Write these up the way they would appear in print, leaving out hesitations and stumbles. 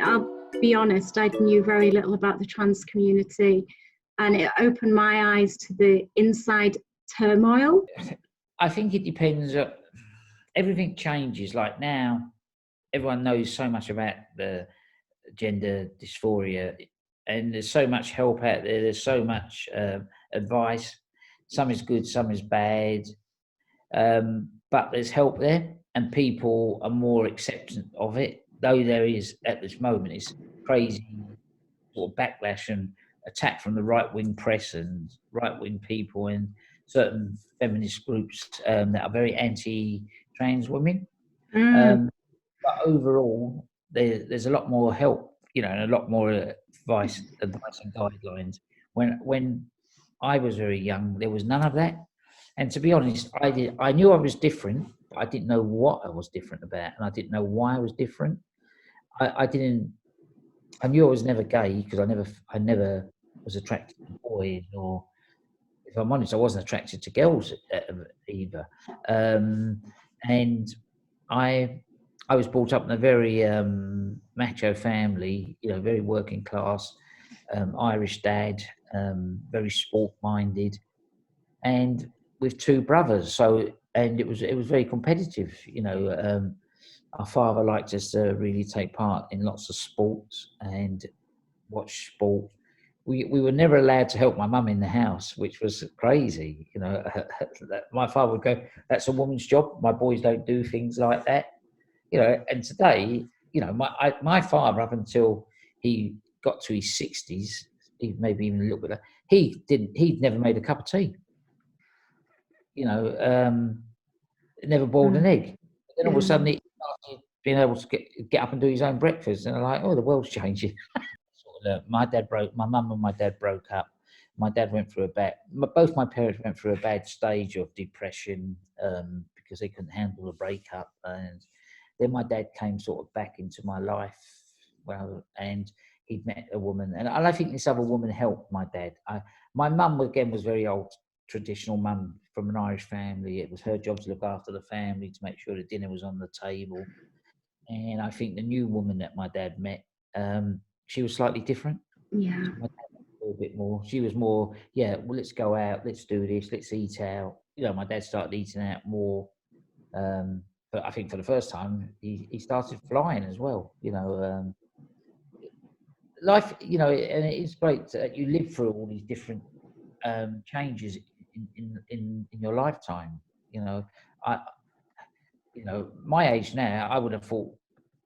I'll be honest, I knew very little about the trans community, and it opened my eyes to the inside turmoil. I think it depends. Everything changes. Like now, everyone knows so much about the gender dysphoria, and there's so much help out there. There's so much advice. Some is good, some is bad, but there's help there, and people are more acceptant of it. Though there is at this moment, it's crazy sort of backlash and attack from the right-wing press and right-wing people and certain feminist groups that are very anti-trans women. But overall, there's a lot more help, and a lot more advice and guidelines. When I was very young, there was none of that. And to be honest, I knew I was different, but I didn't know what I was different about, and I didn't know why I was different. I knew I was never gay because I never was attracted to boys, or if I'm honest, I wasn't attracted to girls either. And I was brought up in a very macho family, very working class, Irish dad, very sport-minded, and with two brothers. And it was very competitive. Our father liked us to really take part in lots of sports and watch sport. We were never allowed to help my mum in the house, which was crazy. My father would go, "That's a woman's job. My boys don't do things like that." And today, my father, up until he got to his 60s, maybe even a little bit, he'd never made a cup of tea. Never boiled an egg. Then all of a sudden, he started being able to get up and do his own breakfast, and I'm like, "Oh, the world's changing." My mum and my dad broke up. My dad went through both my parents went through a bad stage of depression because they couldn't handle the breakup, and then my dad came sort of back into my life. And he'd met a woman, and I think this other woman helped my dad. My mum again was very old, traditional mum from an Irish family. It was her job to look after the family, to make sure the dinner was on the table. And I think the new woman that my dad met, she was slightly different. Yeah. My dad was a little bit more. She was more, well, let's go out, let's do this, let's eat out. My dad started eating out more. But I think for the first time, he started flying as well. Life, and it is great that you live through all these different changes in your lifetime. My age now, I would have thought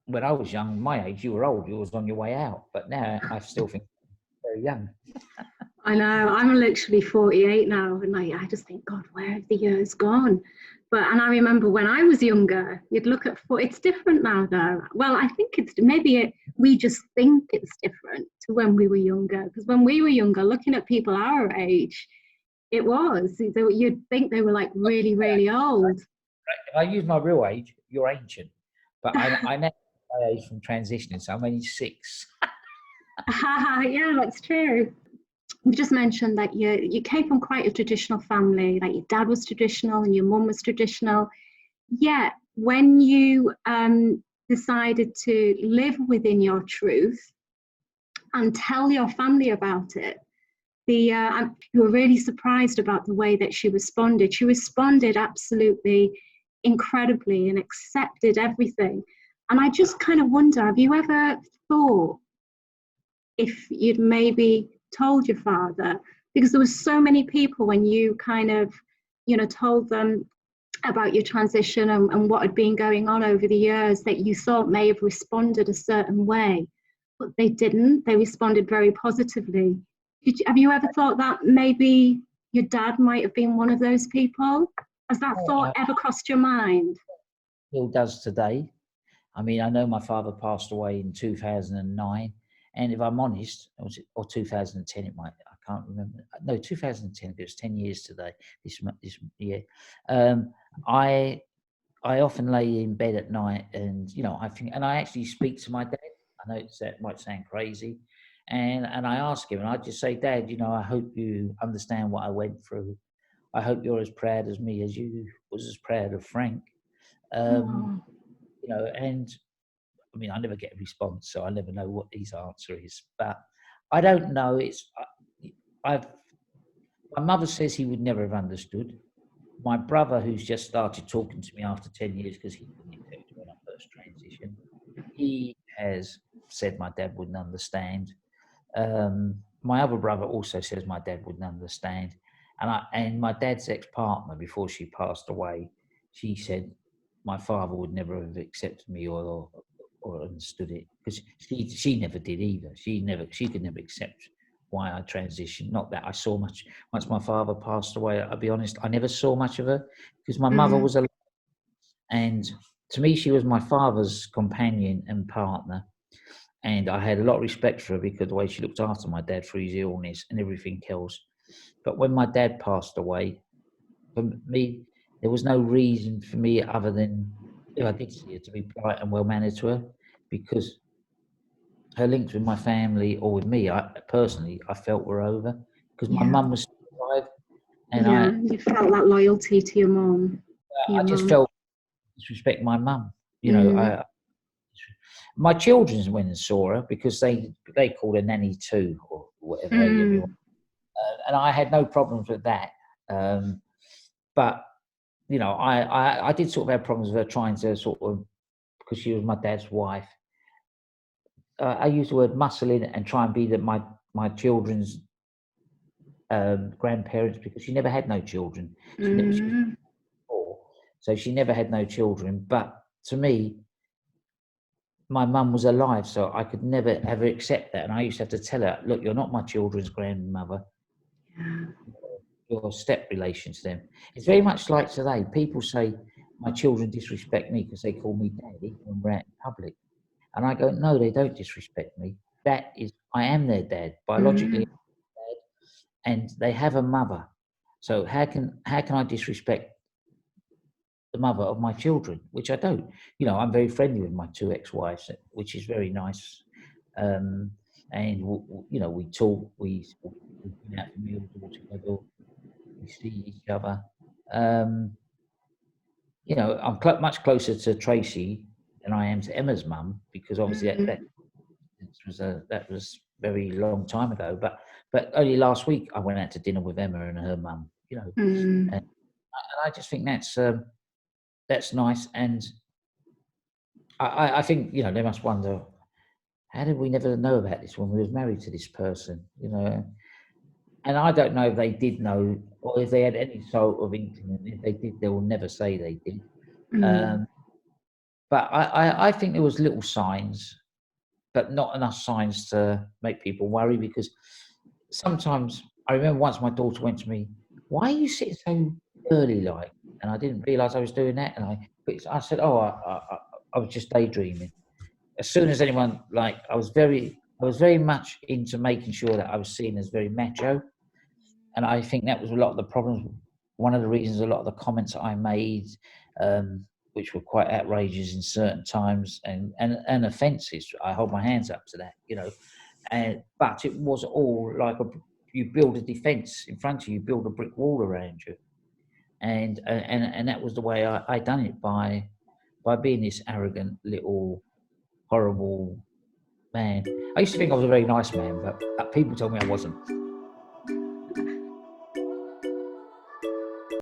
when I was young, my age, you were old, you was on your way out. But now I still think very young. I know, I'm literally 48 now, and I just think, God, where have the years gone? And I remember when I was younger, you'd look at, it's different now though. Well, I think we just think it's different to when we were younger, because when we were younger, looking at people our age, you'd think they were like really, really old. If I use my real age, you're ancient. But I know my age from transitioning, so I'm only 6. Yeah, that's true. You just mentioned that you came from quite a traditional family, like your dad was traditional and your mum was traditional. Yet when you decided to live within your truth and tell your family about it, you were really surprised about the way that she responded. She responded absolutely incredibly and accepted everything. And I just kind of wonder, have you ever thought if you'd maybe told your father, because there was so many people when you kind of, told them about your transition and what had been going on over the years, that you thought may have responded a certain way, but they didn't. They responded very positively. Have you ever thought that maybe your dad might have been one of those people? Has that thought ever crossed your mind? Still does today. I mean, I know my father passed away in 2009. And if I'm honest, or 2010, I can't remember. No, 2010, it was 10 years today, this year. I often lay in bed at night and, I think, and I actually speak to my dad. I know that might sound crazy. And I ask him, and I just say, Dad, I hope you understand what I went through. I hope you're as proud as me as you was as proud of Frank. And I mean, I never get a response, so I never know what his answer is. But I don't know. I've my mother says he would never have understood. My brother, who's just started talking to me after 10 years because he couldn't accept when I first transitioned, he has said my dad wouldn't understand. My other brother also says my dad wouldn't understand. And my dad's ex-partner, before she passed away, she said my father would never have accepted me or understood it, because she never did either. She could never accept why I transitioned. Not that I saw much. Once my father passed away, I'll be honest, I never saw much of her because my mother was alive, and to me she was my father's companion and partner. And I had a lot of respect for her because of the way she looked after my dad through his illness and everything else. But when my dad passed away, for me, there was no reason for me other than, if I did see her, to be polite and well-mannered to her, because her links with my family or with me, personally, I felt were over, because my mum was still alive. And you felt that loyalty to your mum. I just felt disrespect my mum. You know, my children went and saw her because they called her Nanny too, or whatever. And I had no problems with that. But, you know, I did sort of have problems with her trying to sort of, because she was my dad's wife. I use the word muscle in and try and be that my children's grandparents, because she never had no children. She was 4, so she never had no children. But to me, my mum was alive, so I could never ever accept that. And I used to have to tell her, look, you're not my children's grandmother. You're a step relation to them. It's very much like today. People say my children disrespect me because they call me daddy when we're out in public. And I go, no, they don't disrespect me. I am their dad, biologically dad, and they have a mother. So how can I disrespect the mother of my children, which I don't? You know, I'm very friendly with my 2 ex-wives, which is very nice. And you know, we talk, we've been out for meals all together, we see each other. You know, I'm much closer to Tracy than I am to Emma's mum, because obviously that was very long time ago. But only last week I went out to dinner with Emma and her mum. You know, and I just think that's nice. And I think, you know, they must wonder, how did we never know about this when we was married to this person? You know, and I don't know if they did know or if they had any sort of inkling. If they did, they will never say they did. But I think there was little signs, but not enough signs to make people worry, because sometimes I remember once my daughter went to me, why are you sitting so early like? And I didn't realise I was doing that. And I said, oh, I was just daydreaming. As soon as anyone, like, I was very much into making sure that I was seen as very macho. And I think that was a lot of the problems. One of the reasons a lot of the comments I made, which were quite outrageous in certain times and offences, I hold my hands up to that, you know. But it was all like you build a defence in front of you, you build a brick wall around you. And that was the way I done it, by being this arrogant little horrible man. I used to think I was a very nice man, but people told me I wasn't.